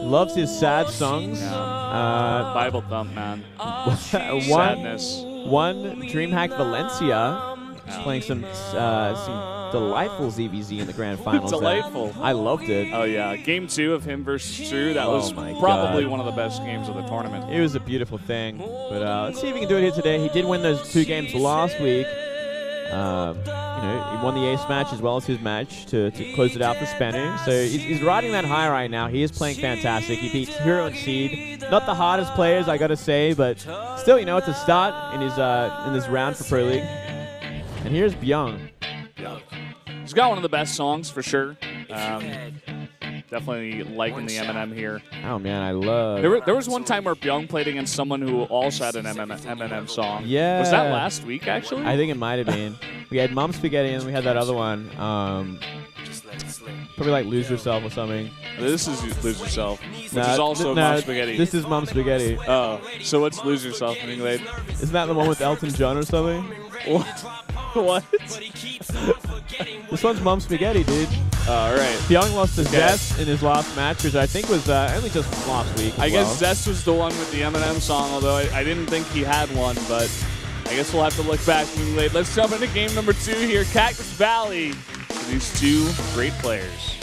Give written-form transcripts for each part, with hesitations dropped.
Loves his sad songs. Yeah. Bible thump, man. Sadness. One DreamHack Valencia playing some delightful ZVZ in the grand finals. Delightful. I loved it. Oh, yeah. Game 2 of him versus Drew. That was probably one of the best games of the tournament. It was a beautiful thing. But let's see if he can do it here today. He did win those 2 games last week. You know, he won the ace match as well as his match to close it out for SBENU. So he's riding that high right now. He is playing fantastic. He beats Hero and Seed. Not the hardest players, I gotta say, but still, you know, it's a start in his in this round for Pro League. And here's Bbyong. He's got one of the best songs for sure. Definitely liking the Eminem here. Oh man, I love. There was one time where Bbyong played against someone who also had an Eminem song. Yeah. Was that last week actually? I think it might have been. We had Mom Spaghetti and we had that other one. Probably like Lose Yourself or something. This is Lose Yourself, which is also Mom Spaghetti. This is Mom Spaghetti. Oh, so what's Lose Yourself anyway? Isn't that the one with Elton John or something? What? What? This one's Mom Spaghetti, dude. All right. Bbyong lost to Zest in his last match, which I think was only just last week. I guess Zest was the one with the Eminem song, although I didn't think he had one, but I guess we'll have to look back and late. Let's jump into game number 2 here. Cactus Valley. These 2 great players.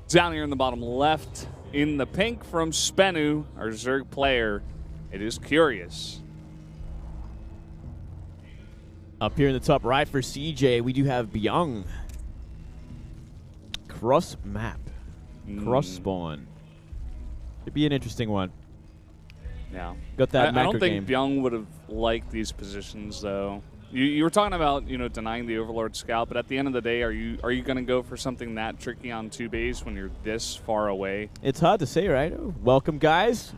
Down here in the bottom left, in the pink from SBENU, our Zerg player, it is Curious. Up here in the top right for CJ, we do have Bbyong. Cross map. Cross spawn. It'd be an interesting one. Yeah. Got that I don't macro think game. Bbyong would have liked these positions, though. You were talking about, you know, denying the Overlord Scout, but at the end of the day, are you going to go for something that tricky on 2 base when you're this far away? It's hard to say, right? Oh, welcome, guys.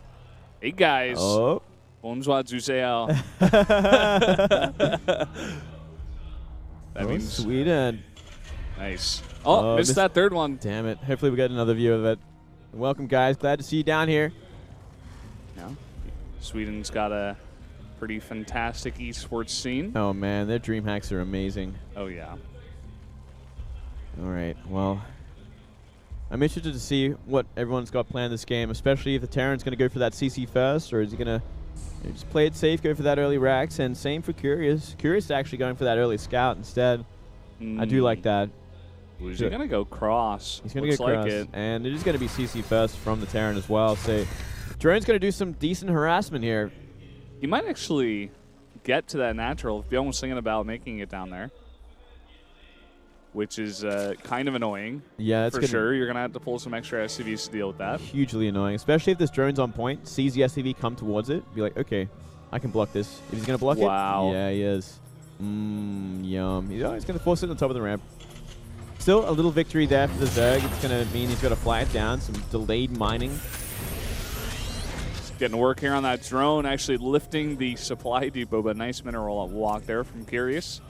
Hey, guys. Oh. Bonsoir, Zuseo. That means Sweden. Nice. Oh, missed that third one. Damn it. Hopefully we get another view of it. Welcome, guys. Glad to see you down here. Yeah. Sweden's got a pretty fantastic esports scene. Oh, man. Their dream hacks are amazing. Oh, yeah. All right. Well, I'm interested to see what everyone's got planned this game, especially if the Terran's going to go for that CC first, or is he going to just play it safe, go for that early Rax, and same for Curious. Curious actually going for that early Scout instead. I do like that. He's going to go cross. He's going to go cross. Like it. And it is going to be CC first from the Terran as well. So Drone's going to do some decent harassment here. He might actually get to that natural if Bbyong was thinking about making it down there, which is kind of annoying. Yeah, that's for sure. You're going to have to pull some extra SCVs to deal with that. Hugely annoying, especially if this drone's on point, sees the SCV come towards it, be like, okay, I can block this. If he's going to block it, yeah, he is. Yum. He's going to force it on the top of the ramp. Still a little victory there for the Zerg. It's going to mean he's got to fly it down. Some delayed mining. Getting to work here on that drone, actually lifting the supply depot, but nice mineral walk there from Curious.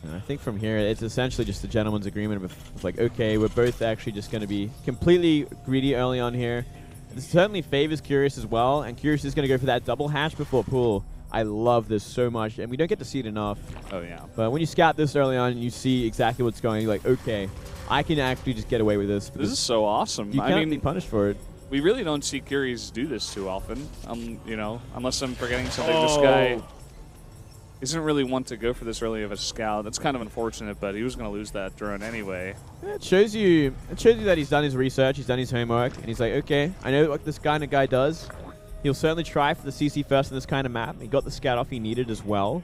And I think from here, it's essentially just a gentleman's agreement of like, okay, we're both actually just going to be completely greedy early on here. This certainly favors Curious as well, and Curious is going to go for that double hash before pool. I love this so much, and we don't get to see it enough. Oh, yeah. But when you scout this early on and you see exactly what's going, you're like, okay, I can actually just get away with this. This is so awesome. You can't be punished for it. We really don't see Curious do this too often, you know, unless I'm forgetting something. This guy isn't really one to go for this early of a scout. That's kind of unfortunate, but he was going to lose that drone anyway. Yeah, it shows you that he's done his research, he's done his homework, and he's like, okay, I know what this kind of guy does. He'll certainly try for the CC first in this kind of map. He got the scout off he needed as well.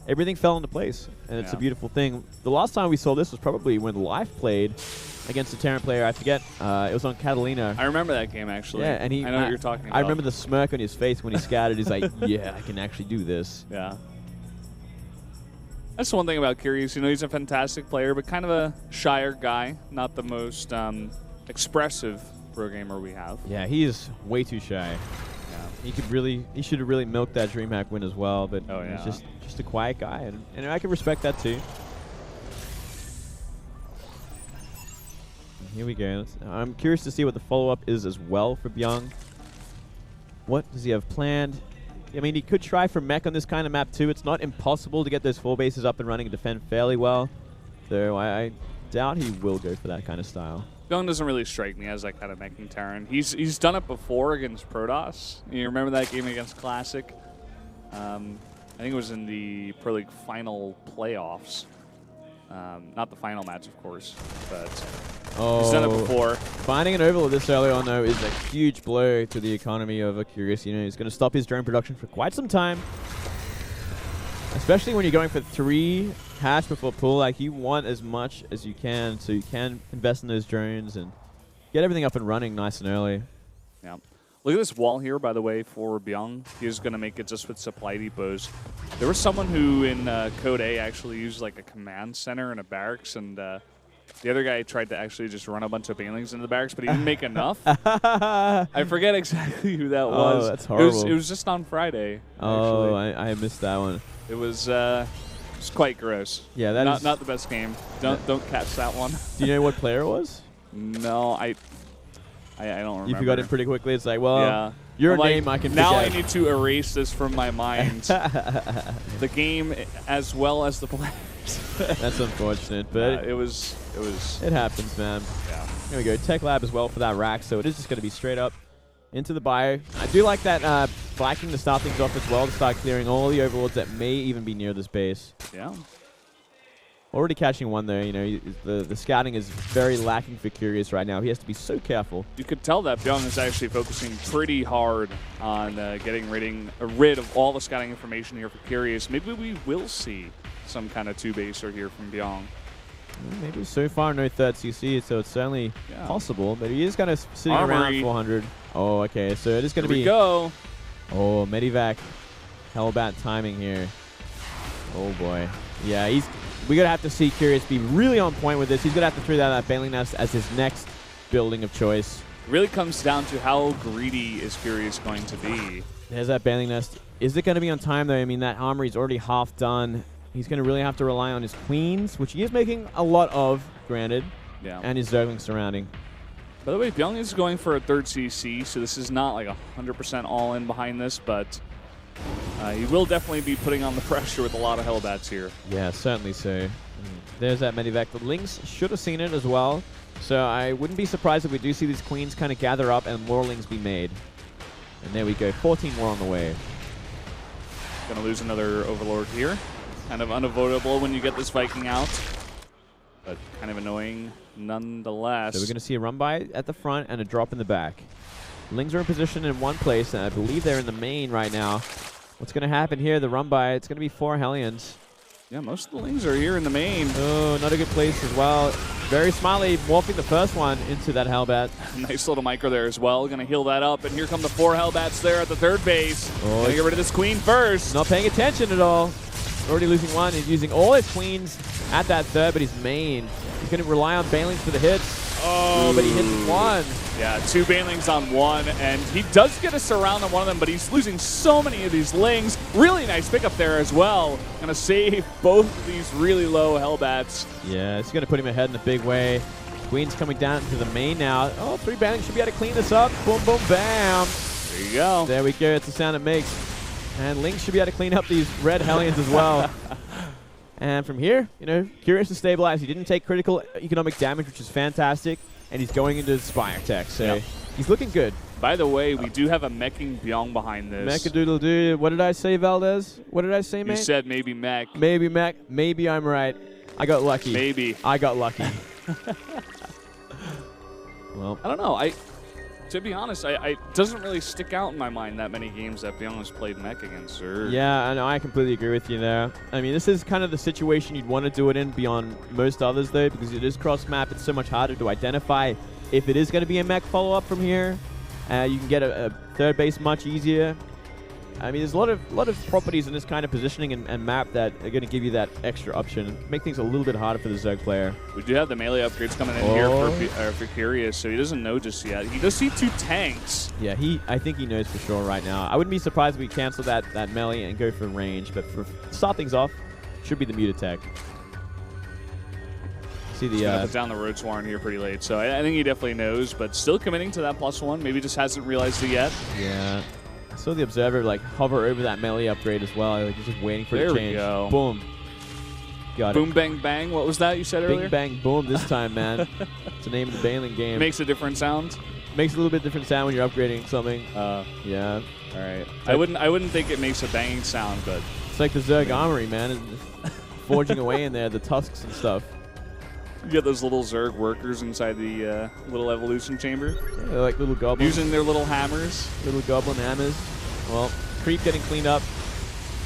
Everything fell into place, and it's a beautiful thing. The last time we saw this was probably when Life played against a Terran player. I forget. It was on Catalina. I remember that game, actually. Yeah, and I know what you're talking about. I remember the smirk on his face when he scouted. He's like, yeah, I can actually do this. Yeah. That's the one thing about Curious. You know, he's a fantastic player, but kind of a shyer guy. Not the most expressive pro gamer we have. Yeah, he is way too shy. He should have really milked that DreamHack win as well, but he's just a quiet guy, and I can respect that too. here we go. I'm curious to see what the follow-up is as well for Bbyong. What does he have planned? I mean, he could try for mech on this kind of map too. It's not impossible to get those 4 bases up and running and defend fairly well. Though I doubt he will go for that kind of style. Bbyong doesn't really strike me as that kind of meching Terran. He's done it before against Protoss. You remember that game against Classic? I think it was in the Pro League final playoffs. Not the final match, of course, but he's done it before. Finding an overlord this early on, though, is a huge blow to the economy of a Curious. You know, he's going to stop his drone production for quite some time. Especially when you're going for 3 hatch before pull. Like, you want as much as you can, so you can invest in those drones and get everything up and running nice and early. Yeah. Look at this wall here, by the way, for Bbyong. He's going to make it just with supply depots. There was someone who in Code A actually used like a command center and a barracks, and the other guy tried to actually just run a bunch of banelings into the barracks, but he didn't make enough. I forget exactly who that was. Oh, that's horrible. It was just on Friday. Oh, I missed that one. It was quite gross. Yeah, that is not the best game. Don't catch that one. Do you know what player it was? No, I don't remember. You forgot it pretty quickly. It's like, well, yeah. Your name I can now forget. I need to erase this from my mind. The game as well as the players. That's unfortunate, but it happens, man. Yeah. Here we go. Tech Lab as well for that rack, so it is just going to be straight up into the bio. I do like that Viking to start things off as well, to start clearing all the overlords that may even be near this base. Yeah. Already catching one there. You know, the scouting is very lacking for Curious right now. He has to be so careful. You could tell that Bbyong is actually focusing pretty hard on getting rid of all the scouting information here for Curious. Maybe we will see some kind of 2-baser here from Bbyong. Maybe so far no third CC, so it's certainly possible. But he is kind of sitting around 400. Oh, okay. So it is going to be. Here we go. Oh, Medivac, Hellbat timing here. Oh boy. Yeah, we're going to have to see Curious be really on point with this. He's going to have to throw that Baneling Nest as his next building of choice. It really comes down to how greedy is Curious going to be. There's that Baneling Nest. Is it going to be on time, though? I mean, that armory is already half done. He's going to really have to rely on his queens, which he is making a lot of, granted, and his Zergling surrounding. By the way, Bbyong is going for a 3rd CC, so this is not like 100% all in behind this, but he will definitely be putting on the pressure with a lot of Hellbats here. Yeah, certainly so. There's that Medivac. The Lynx should have seen it as well, so I wouldn't be surprised if we do see these queens kind of gather up and more Lings be made. And there we go, 14 more on the way. Gonna lose another Overlord here. Kind of unavoidable when you get this Viking out, but kind of annoying nonetheless. So we're going to see a run by at the front and a drop in the back. Lings are in position in one place, and I believe they're in the main right now. What's going to happen here? The run by, it's going to be 4 Hellions. Yeah, most of the Lings are here in the main. Oh, not a good place as well. Very smartly morphing the first one into that Hellbat. Nice little micro there as well. Going to heal that up, and here come the 4 Hellbats there at the 3rd base. Going to get rid of this queen first. Not paying attention at all. Already losing one. He's using all his queens at that 3rd, but his main. He's going to rely on Banelings for the hits. Oh, but he hits 1. Yeah, 2 Banelings on 1, and he does get a surround on one of them, but he's losing so many of these Lings. Really nice pickup there as well. Going to save both of these really low Hellbats. Yeah, it's going to put him ahead in a big way. Queen's coming down to the main now. Oh, 3 Banelings should be able to clean this up. Boom, boom, bam. There you go. There we go. It's the sound it makes. And Lynx should be able to clean up these red Hellions as well. And from here, you know, Curious to stabilize. He didn't take critical economic damage, which is fantastic. And he's going into Spire Tech, so he's looking good. By the way, we do have a meching Bbyong behind this. Mechadoodle-doo. What did I say, Valdez? What did I say, mate? You said maybe mech. Maybe mech. Maybe I'm right. I got lucky. Maybe. I got lucky. Well, I don't know. To be honest, it doesn't really stick out in my mind that many games that Bbyong has played mech against. Yeah, I know. I completely agree with you there. I mean, this is kind of the situation you'd want to do it in beyond most others, though, because it is cross-map. It's so much harder to identify if it is going to be a mech follow-up from here. You can get a 3rd base much easier. I mean, there's a lot of properties in this kind of positioning and map that are going to give you that extra option, make things a little bit harder for the Zerg player. We do have the melee upgrades coming in here for Curious, so he doesn't know just yet. He does see 2 tanks. Yeah, I think he knows for sure right now. I wouldn't be surprised if we cancel that melee and go for range, but for start things off, should be the mute attack. see the... Gonna put down the Roach Warren here pretty late, so I think he definitely knows, but still committing to that +1. Maybe just hasn't realized it yet. Yeah. I saw the Observer like hover over that melee upgrade as well. Like he's just waiting for it to change. There we go. Boom. Got Boom, it. bang, bang. What was that you said earlier? Bing, bang, boom this time, man. It's the name of the Bailing game. Makes a different sound. Makes a little bit different sound when you're upgrading something. Yeah. All right. I wouldn't think it makes a banging sound, but it's like the Zerg Armory, man. Forging away in there, the tusks and stuff. you get those little Zerg workers inside the little evolution chamber. Yeah, they're like little goblins. Using their little hammers. Little goblin hammers. Well, creep getting cleaned up.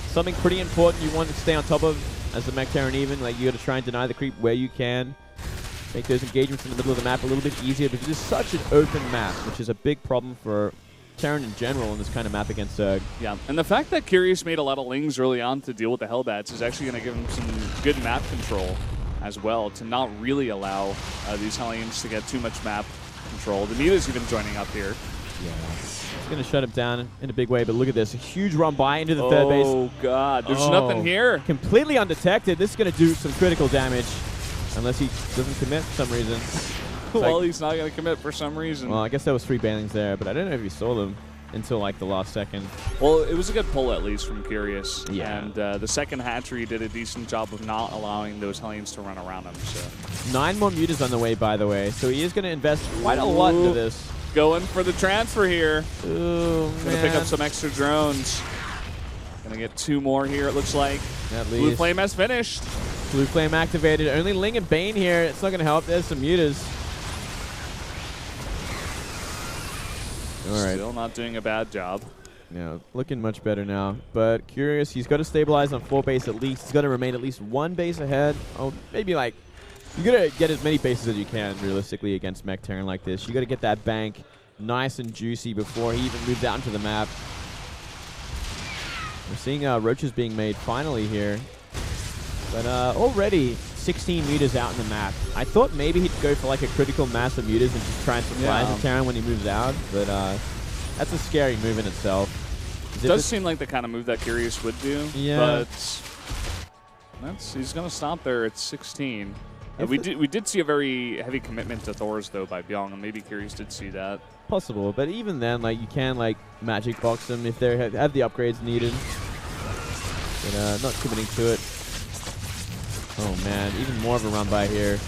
Something pretty important you want to stay on top of as the mech Terran even. Like you got to try and deny the creep where you can. Make those engagements in the middle of the map a little bit easier because it's such an open map, which is a big problem for Terran in general in this kind of map against Zerg. Yeah, and the fact that Curious made a lot of lings early on to deal with the Hellbats is actually going to give him some good map control as well, to not really allow these Hellions to get too much map control. The Nita's even joining up here. Yeah. It's going to shut him down in a big way, but look at this. A huge run by into the third base. Oh, God. There's nothing here. Completely undetected. This is going to do some critical damage. Unless he doesn't commit for some reason. Well, he's not going to commit for some reason. Well, I guess there was 3 Bailings there, but I don't know if you saw them until like the last second. Well, it was a good pull at least from Curious. Yeah. And the second hatchery did a decent job of not allowing those Hellions to run around him. So 9 more mutas on the way, by the way. So he is going to invest quite a lot into this. Going for the transfer here. Ooh, man. Going to pick up some extra drones. Going to get 2 more here, it looks like. At Blue least. Flame has finished. Blue Flame activated. Only Ling and Bane here. It's not going to help. There's some mutas. All right. Still not doing a bad job. Yeah, looking much better now. But Curious, he's got to stabilize on 4 base at least. He's got to remain at least 1 base ahead. Oh, maybe like, you got to get as many bases as you can realistically against Mech Terran like this. You got to get that bank nice and juicy before he even moves out into the map. We're seeing roaches being made finally here. But already 16 mutas out in the map. I thought maybe he'd go for like a critical mass of mutas and just try and surprise the Terran when he moves out. But that's a scary move in itself. It does seem like the kind of move that Curious would do. Yeah. But he's going to stop there at 16. We did see a very heavy commitment to Thors, though, by Bbyong, and maybe Curious did see that. Possible, but even then, like, you can, like, magic box them if they have the upgrades needed. But not committing to it. Oh, man, even more of a run by here.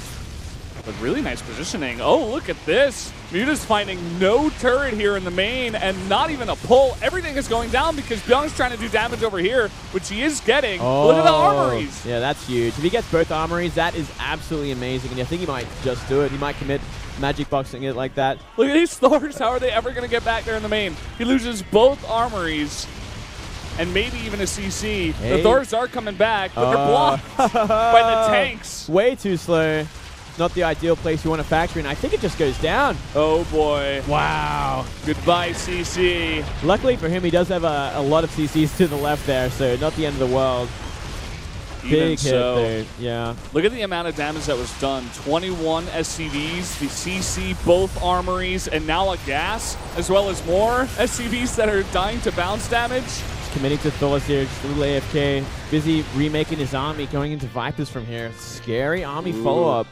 But really nice positioning. Oh, look at this. Muta's finding no turret here in the main and not even a pull. Everything is going down because Bbyong's trying to do damage over here, which he is getting. Oh, look at the armories. Yeah, that's huge. If he gets both armories, that is absolutely amazing. And I think he might just do it. He might commit magic boxing it like that. Look at these Thors. How are they ever going to get back there in the main? He loses both armories and maybe even a CC. Hey. The Thors are coming back, but they're blocked by the tanks. Way too slow. Not the ideal place you want to factor in. I think it just goes down. Oh, boy. Wow. Goodbye, CC. Luckily for him, he does have a lot of CCs to the left there, so not the end of the world. Big hit there. Yeah. Look at the amount of damage that was done. 21 SCVs, the CC, both armories, and now a gas, as well as more SCVs that are dying to bounce damage. Just committing to Thors here, just a little AFK. Busy remaking his army, going into Vipers from here. Scary army follow-up.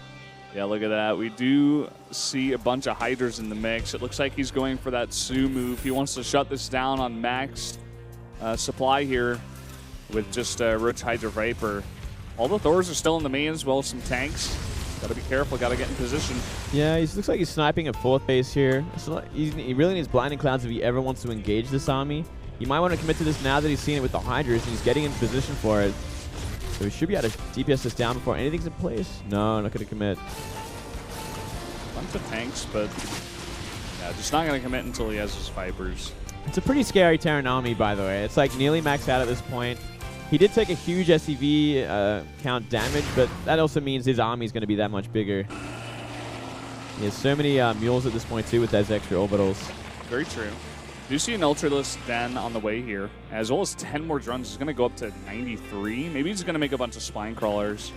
Yeah, look at that. We do see a bunch of Hydras in the mix. It looks like he's going for that Sue move. He wants to shut this down on max supply here with just Roach Hydra Viper. All the Thors are still in the main as well as some tanks. Got to be careful. Got to get in position. Yeah, he looks like he's sniping at 4th base here. He really needs Blinding Clouds if he ever wants to engage this army. He might want to commit to this now that he's seen it with the Hydras and he's getting in position for it. So we should be able to DPS this down before anything's in place. No, not going to commit. Bunch of tanks, but yeah, just not going to commit until he has his Vipers. It's a pretty scary Terran army, by the way. It's like nearly maxed out at this point. He did take a huge SCV count damage, but that also means his army is going to be that much bigger. He has so many mules at this point, too, with those extra orbitals. Very true. Do you see an Ultralist Den on the way here? As well as 10 more drones. He's going to go up to 93. Maybe he's going to make a bunch of spine crawlers.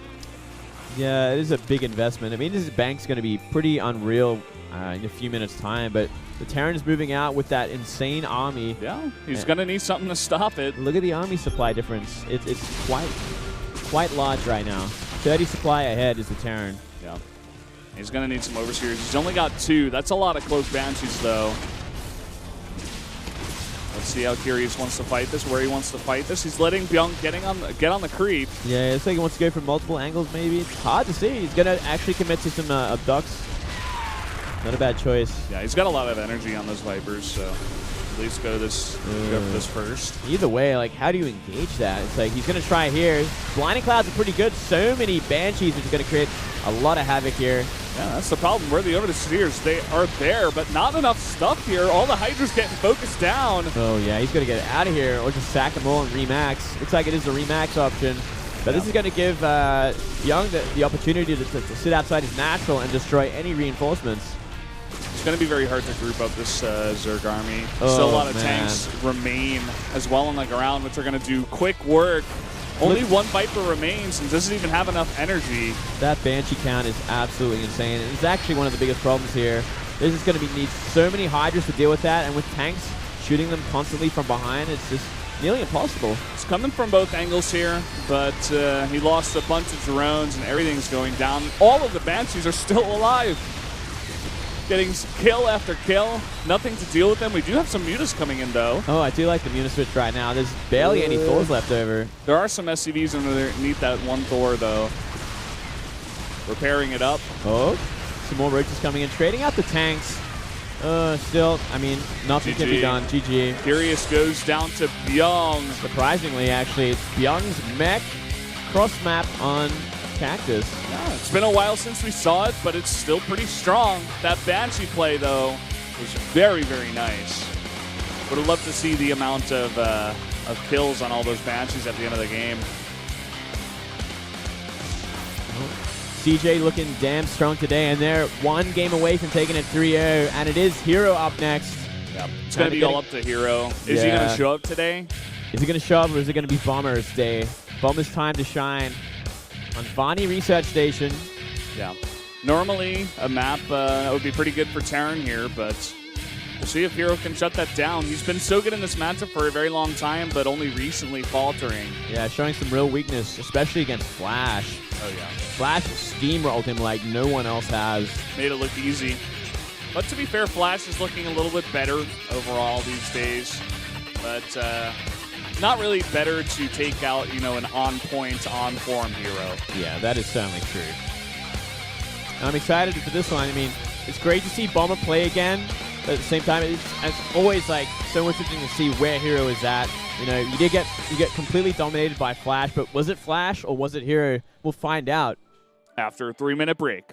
Yeah, it is a big investment. I mean, this bank's going to be pretty unreal in a few minutes' time, but the Terran is moving out with that insane army. Yeah, he's going to need something to stop it. Look at the army supply difference. It's quite large right now. 30 supply ahead is the Terran. Yeah. He's going to need some overseers. He's only got 2. That's a lot of close Banshees, though. Let's see how Curious wants to fight this, where he wants to fight this. He's letting Bbyong get on the creep. Yeah, it's like he wants to go from multiple angles, maybe. It's hard to see. He's going to actually commit to some abducts. Not a bad choice. Yeah, he's got a lot of energy on those Vipers, so at least go for this first. Either way, like, how do you engage that? It's like he's going to try here. Blinding Clouds are pretty good. So many Banshees, which is going to create a lot of havoc here. Yeah, that's the problem. Where the Overseers, they are there, but not enough stuff here. All the Hydra's getting focused down. Oh, yeah, he's going to get out of here or just sack them all and remax. Looks like it is the remax option. But this is going to give Bbyong the opportunity to sit outside his natural and destroy any reinforcements. It's going to be very hard to group up this Zerg army. Still a lot of tanks remain as well on the ground, which are going to do quick work. Only one Viper remains and doesn't even have enough energy. That Banshee count is absolutely insane. It's actually one of the biggest problems here. This is going to need so many Hydras to deal with that, and with tanks shooting them constantly from behind, it's just nearly impossible. It's coming from both angles here, but he lost a bunch of drones and everything's going down. All of the Banshees are still alive. Getting kill after kill. Nothing to deal with them. We do have some Mutas coming in, though. Oh, I do like the Muta switch right now. There's barely any Thors left over. There are some SCVs underneath that one Thor, though. Repairing it up. Oh, some more roaches coming in. Trading out the tanks. Still, I mean, nothing can be done. GG. Curious goes down to Bbyong. Surprisingly, actually, it's Bbyong's mech cross-map on Cactus. Yeah, it's been a while since we saw it, but it's still pretty strong. That Banshee play, though, was very, very nice. Would have loved to see the amount of kills on all those Banshees at the end of the game. CJ looking damn strong today, and they're one game away from taking it 3-0, and it is Hero up next. Yep. It's going to be all up to Hero. Is he going to show up today? Is he going to show up, or is it going to be Bomber's day? Bomber's time to shine on Vani Research Station. Yeah. Normally, a map that would be pretty good for Terran here, but we'll see if Hero can shut that down. He's been so good in this matchup for a very long time, but only recently faltering. Yeah, showing some real weakness, especially against Flash. Oh, yeah. Flash steamrolled him like no one else has. Made it look easy. But to be fair, Flash is looking a little bit better overall these days. But not really better to take out, you know, an on-point, on-form Hero. Yeah, that is certainly true. And I'm excited for this one. I mean, it's great to see Bomber play again, but at the same time, it's always like so interesting to see where Hero is at. You know, you get completely dominated by Flash, but was it Flash or was it Hero? We'll find out after a 3-minute break.